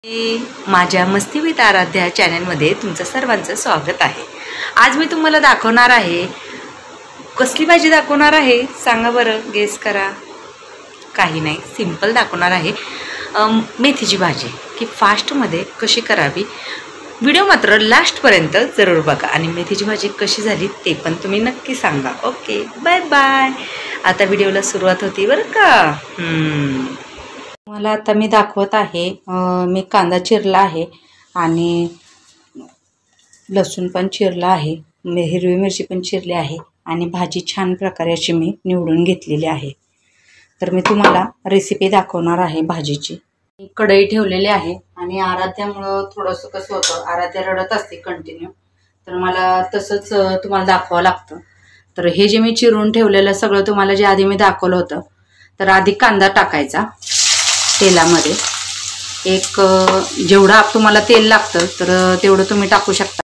माझ्या मस्ती विथ आराध्या चॅनलमध्ये तुमचं सर्वांचं स्वागत आहे। आज मी तुम्हाला दाखवणार आहे, कसली भाजी दाखवणार आहे सांगा बरं, गेस करा। काही नाही, सिंपल दाखवणार आहे मेथीची भाजी की फास्टमध्ये कशी करावी। व्हिडिओ मात्र लास्टपर्यंत जरूर बघा आणि मेथीची भाजी कशी झाली ते पण तुम्ही नक्की सांगा। Okay, bye bye. आता व्हिडिओला सुरुवात होती बरं का। मला आता मी दाखवत आहे, मी कांदा चिरला आहे आणि लसूण पण चिरला आहे, हिरवी मिरची पण चिरली आहे आणि भाजी छान प्रकारे अशी मी निवडून घेतलेली आहे। तर मी तुम्हाला रेसिपी दाखवणार आहे भाजीची। कढई ठेवलेली आहे आणि आराध्यामुळं थोडंसं कसं होतं, आराध्या रडत असते कंटिन्यू, तर मला तसंच तुम्हाला दाखवावं लागतं। तर हे जे मी चिरून ठेवलेलं सगळं तुम्हाला जे आधी मी दाखवलं होतं, तर आधी कांदा टाकायचा तेलामध्ये। एक जेवढा तुम्हाला तेल लागतं तर तेवढं तुम्ही टाकू शकता।